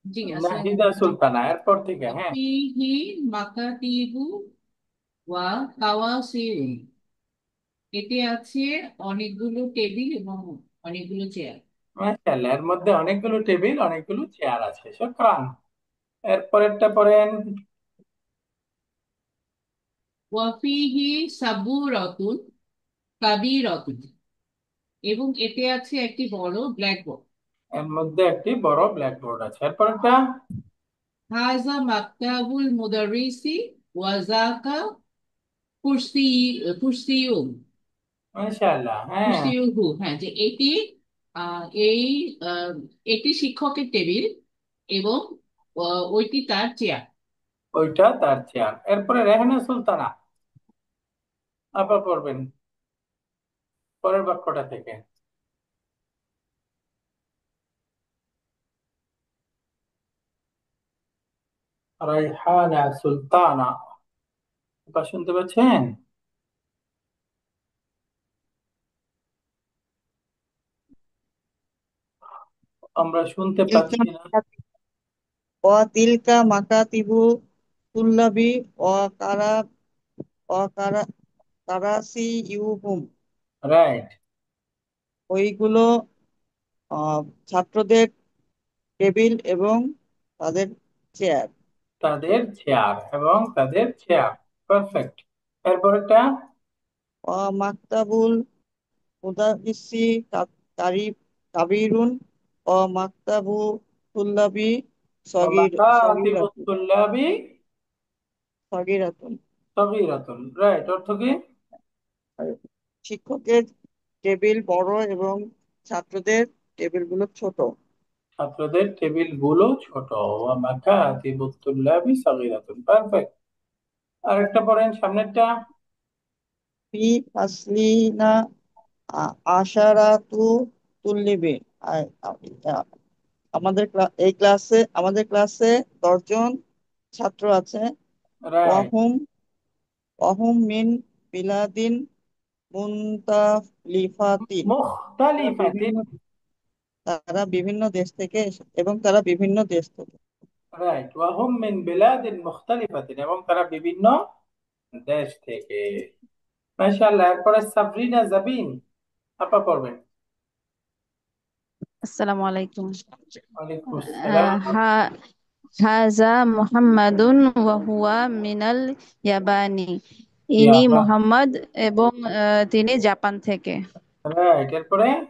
Speaker 6: জি, আসসালামু
Speaker 1: নাহিদা
Speaker 6: আলাইকুম।
Speaker 1: সুলতানা এরপর থেকে। হ্যাঁ,
Speaker 6: ফিহি মাকাতিবু ওয়া কাওয়াসিউ, এতে আছে অনেকগুলো টেবিল এবং অনেকগুলো চেয়ার।
Speaker 1: মাশাআল্লাহ, এর মধ্যে অনেকগুলো টেবিল, অনেকগুলো চেয়ার আছে। শুকরান। এরপরেরটা পড়েন।
Speaker 6: ওয়া ফিহি সাবুরাতুন কাবীরাতুন, এবং এতে আছে একটি বড় ব্ল্যাকবোর্ড।
Speaker 1: এর মধ্যে একটি বড় ব্ল্যাকবোর্ড আছে। এরপরেরটা?
Speaker 6: হাযা মাকতাবুল মুদাররিসি ওয়া যাকা কুরসি কুরসিয়ুন
Speaker 1: মাশাআল্লাহ, হ্যাঁ।
Speaker 6: কুরসিয়ুহু, হ্যাঁ, যে এটি আহ, এই আহ, এটি শিক্ষকের টেবিল এবং ওইটি তার চেয়ার।
Speaker 1: ওইটা তার চেয়ার। এরপরে রেহানা সুলতানা আপা পড়বেন পরের বাক্যটা থেকে। রাইহানা সুলতানা আপা শুনতে পাচ্ছেন? আমরা শুনতে
Speaker 7: তিলকা
Speaker 1: পাচ্ছি না।
Speaker 7: মাকাতিবু তিলকা মাকাতিবু তুল্লাবি কারা কারা কারাসি ইউহুম।
Speaker 1: রাইট।
Speaker 7: ওইগুলো ছাত্রদের টেবিল এবং তাদের চেয়ার।
Speaker 1: তাদের চেয়ার এবং তাদের চেয়ার। পারফেক্ট। এরপরটা
Speaker 7: মাকতাবুল মুদারিসি কারিব কাবিরুন মাকতাবু তুল্লাবি সগীরাতুন
Speaker 1: তুল্লাবি
Speaker 7: সগীরাতুন।
Speaker 1: সগীরাতুন। রাইট, অর্থ কি?
Speaker 7: আর শিক্ষকের টেবিল বড় এবং ছাত্রদের টেবিলগুলো ছোট।
Speaker 1: ছাত্রদের টেবিল গুলো ছোট। ওয়া মাকাতিবুত তুল্লাবি সগীরাতুন। পারফেক্ট। আরেকটা পড়েন সামনেরটা।
Speaker 7: ফি ফাসলিনা আশারাতু তুল্লিবি। আ- আ- আমাদের ক্লাসে 10 জন ছাত্র আছে।
Speaker 1: রাইট।
Speaker 7: ওয়াহুম ওয়াহুম মিন বিলাদিন মুনতালিফাতিন। তারা
Speaker 1: মুখতালিফাতিন।
Speaker 7: বিভিন্ন তারা বিভিন্ন দেশ থেকে এবং তারা বিভিন্ন দেশ থেকে।
Speaker 1: রাইট, ওয়া হুম মিন বিলাদিন মুখতালিফাতিন, এবং তারা বিভিন্ন দেশ থেকে। মাশাআল্লাহ। এরপরে সাবরিনা জাবিন আপা পড়বেন।
Speaker 2: আসসালামু আলাইকুম।
Speaker 1: ওয়ালাইকুম আসসালাম।
Speaker 2: হাজা মুহাম্মাদুন ওয়া হুয়া মিনাল ইয়াবানি। ইনি
Speaker 1: ইয়াবা।
Speaker 2: মুহাম্মদ এবং তিনি জাপান থেকে।
Speaker 1: রাইট। এরপরে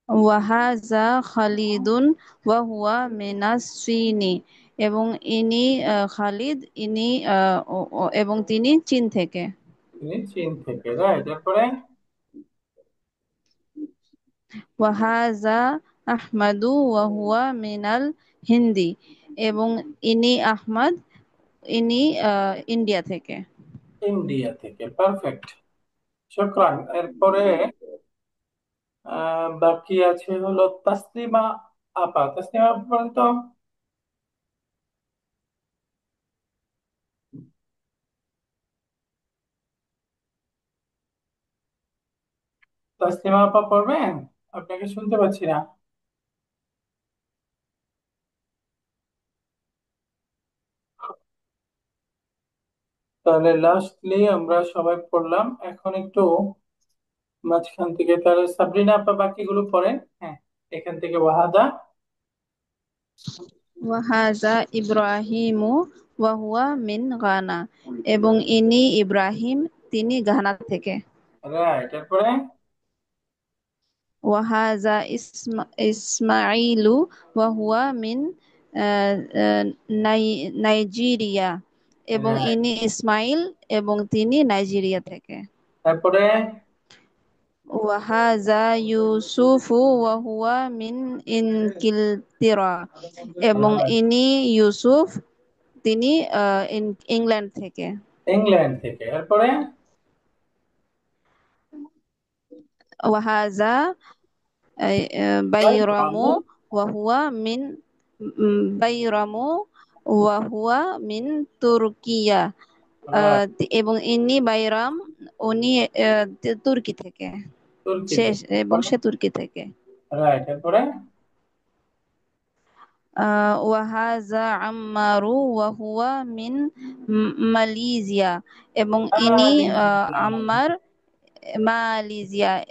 Speaker 2: ওয়াহাজা খালিদুন ওয়া হুয়া মিনাস চীনি। এবং ইনি খালিদ, ইনি এবং তিনি চীন থেকে।
Speaker 1: তিনি চীন থেকে। রাইট। এরপরে
Speaker 2: ওয়াহাজা আহমাদু ওয়া হুয়া মিনাল হিন্দি। এবং ইনি আহমদ, ইনি ইন্ডিয়া থেকে।
Speaker 1: ইন্ডিয়া থেকে। পারফেক্ট। শুকরান। এরপরে বাকি আছে হলো তাসলিমা আপা। তাসলিমা আপা বলেন তো। তাসলিমা আপা পড়বেন? আপনাকে শুনতে পাচ্ছি না। তাহলে লাস্টলি আমরা সবাই পড়লাম। এখন একটু মাঝখান থেকে তাহলে সাবরিনা আপা বাকিগুলো পড়েন। হ্যাঁ, এখান থেকে ওয়াহাদা।
Speaker 2: ওয়াহাজা ইব্রাহিমু ওয়া হুয়া মিন গানা। এবং ইনি ইব্রাহিম, তিনি ঘানা থেকে।
Speaker 1: রাইট। এরপরে
Speaker 2: ওয়াহাজা ইসমাইলু ওয়া হুয়া মিন আহ, আহ, নাইজেরিয়া। এবং
Speaker 1: রাইট।
Speaker 2: ইনি ইসমাইল এবং তিনি নাইজেরিয়া থেকে।
Speaker 1: তারপরে
Speaker 2: ওয়াহাজা ইউসুফু ওয়া হুয়া মিন ইনকিলতিরা। এবং
Speaker 1: রাইট,
Speaker 2: ইনি ইউসুফ, তিনি ইংল্যান্ড থেকে।
Speaker 1: ইংল্যান্ড থেকে। এরপরে
Speaker 2: ওয়াহাজা বাইরামু
Speaker 1: বাইরামু।
Speaker 2: ওয়া হুয়া মিন বাইরামু ওয়া হুয়া মিন তুর্কিয়া।
Speaker 1: রাইট,
Speaker 2: এবং ইনি বাইরাম, উনি তুর্কি থেকে।
Speaker 1: তুর্কি
Speaker 2: সে
Speaker 1: থেকে।
Speaker 2: এবং
Speaker 1: এরপরে
Speaker 2: সে তুর্কি থেকে।
Speaker 1: রাইট। এরপরে
Speaker 2: ওয়াহাজা আম্মারু ওয়া হুয়া মিন মালয়েশিয়া। এবং ইনি
Speaker 1: মালয়েশিয়া।
Speaker 2: আম্মার মালয়েশিয়া,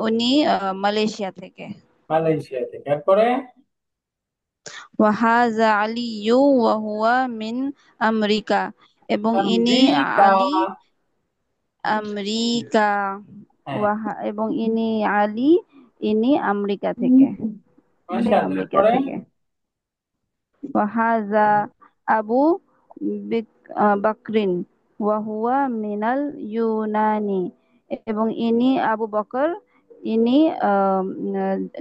Speaker 2: উনি মালয়েশিয়া থেকে।
Speaker 1: মালয়েশিয়া থেকে। এরপরে
Speaker 2: ওয়াহাজা আলিয়ু ওয়া হুয়া মিন আমেরিকা। এবং ইনি
Speaker 1: আমেরিকা।
Speaker 2: আলী, আমেরিকা।
Speaker 1: হ্যাঁ,
Speaker 2: এবং ইনি আলী, ইনি আমেরিকা থেকে।
Speaker 1: মাশাআল্লাহ।
Speaker 2: আমেরিকা
Speaker 1: এরপরে
Speaker 2: থেকে। ওয়াহাজা আবু বকরিন ওয়া হুয়া মিনাল ইউনানি। এবং ইনি আবু বকর, ইনি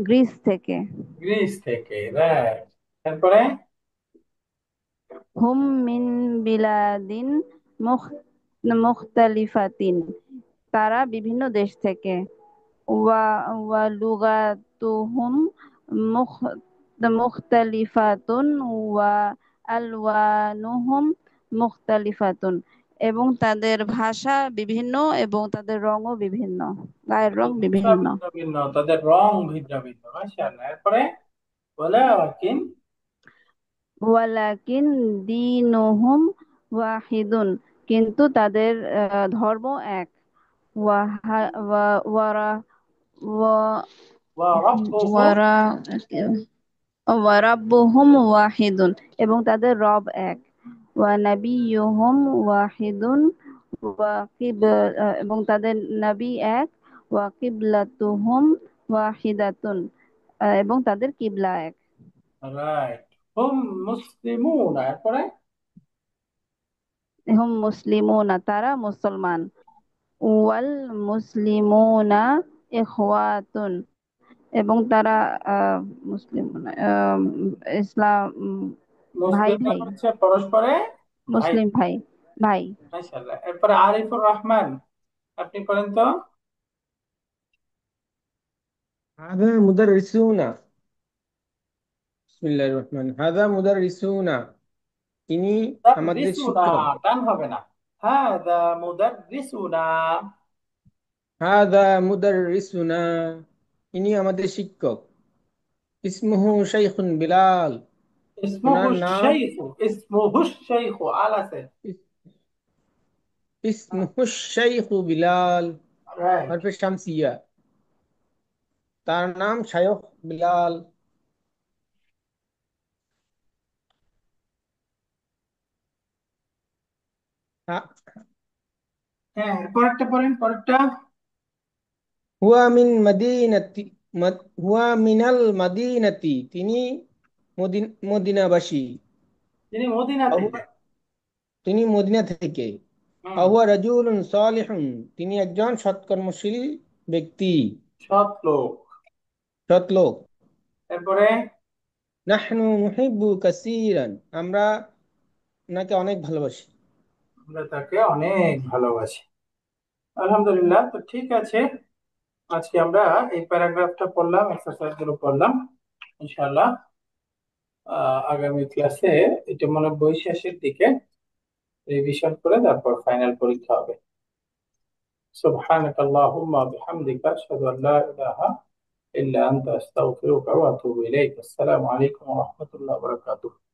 Speaker 2: গ্রিস থেকে।
Speaker 1: গ্রিস থেকে। রাইট। এরপরে
Speaker 2: হুম মিন বিলাদিন মুখ- মুখতালিফাতিন, তারা বিভিন্ন দেশ থেকে। ওয়া ওয়া লুগাতুহুম মুখ- মুখতালিফাতুন ওয়া আলওয়ানুহুম মুখতালিফাতুন, এবং তাদের ভাষা বিভিন্ন এবং তাদের রঙও বিভিন্ন, গায়ের রং
Speaker 1: ভাষা
Speaker 2: বিভিন্ন।
Speaker 1: ভিন্ন ভিন্ন, তাদের রং ভিন্ন ভিন্ন। মাশাআল্লাহ। এরপরে ওয়ালাকিন,
Speaker 2: ওয়ালাকিন দীনুহুম ওয়াহিদুন, কিন্তু তাদের ধর্ম এক। ওয়াহা- ওয়া- ওয়ারা- ওয়া-
Speaker 1: ওয়া রাব্বুহুম,
Speaker 2: ওয়ারা ওয়ারাব্বুহুম ওয়াহিদুন, এবং তাদের রব এক। ওয়া নাবিয়্যুহুম ওয়াহিদুন এবং তাদের নবী এক। ওয়া কিবলাতুহুম ওয়াহিদাতুন, এবং তাদের কিবলা এক।
Speaker 1: রাইট। হুম মুসলিমুন, এরপরে
Speaker 2: হুম মুসলিমুনা, তারা মুসলমান। ওয়াল মুসলিমুনা ইখওয়াতুন, এবং তারা মুসলিম ইসলাম ভাই
Speaker 1: মুসলিমরা
Speaker 2: ভাই,
Speaker 1: হচ্ছে পরস্পরে ভাই।
Speaker 2: মুসলিম ভাই ভাই।
Speaker 1: মাশাআল্লাহ। এরপরে আরিফুর রহমান, আপনি পড়েন তো।
Speaker 4: হাদা মুদাররিসুনা, বিসমিল্লাহির রহমানির হাদা মুদাররিসুনা, ইনি আমাদের
Speaker 1: মুদাররিসুনা,
Speaker 4: শিক্ষক।
Speaker 1: টান হবে না। হাদা মুদাররিসুনা।
Speaker 4: হাদা মুদাররিসুনা, ইনি আমাদের শিক্ষক। ইসমুহু শাইখুন বিলাল,
Speaker 1: ইসমুহু
Speaker 4: ওনার নাম
Speaker 1: শাইখু, ইসমুহু শাইখু, আল আছে।
Speaker 4: ইসমুহু শাইখু বিলাল,
Speaker 1: রাইট।
Speaker 4: হরফে শামসিয়া, তার নাম শায়খ বিলাল। হা-
Speaker 1: হ্যাঁ, পরেরটা পড়েন, পরেরটা।
Speaker 4: হুয়া মিন মদিনাতি, হুয়া মিনাল মদিনাতি, তিনি মদিনাবাসী।
Speaker 1: তিনি মদিনা থেকে।
Speaker 4: আহুয়া, তিনি মদিনা থেকে।
Speaker 1: হুম।
Speaker 4: আহুয়া রাজুলুন সালিহুন, তিনি একজন সৎকর্মশীল ব্যক্তি,
Speaker 1: সৎ লোক।
Speaker 4: সৎ লোক।
Speaker 1: এরপরে
Speaker 4: নাহনু নুহিব্বু কাসীরান, আমরা ওনাকে অনেক ভালোবাসি।
Speaker 1: আমরা তাকে অনেক ভালোবাসি। আলহামদুলিল্লাহ। তো ঠিক আছে, আজকে আমরা এই প্যারাগ্রাফটা পড়লাম, এক্সারসাইজ গুলো পড়লাম। ইনশাআল্লাহ আগামী ক্লাসে, এটা মনে হয় বই শেষের দিকে, রিভিশন করে তারপর ফাইনাল পরীক্ষা হবে। সুবহানাকাল্লাহুম্মা বিহামদিকা আশহাদু আল্লা ইলাহা ইল্লা আনতা আস্তাগফিরুকা ওয়া আতুবু ইলাইক। আসসালামু আলাইকুম ওয়া রাহমাতুল্লাহি ওয়া বারাকাতুহু।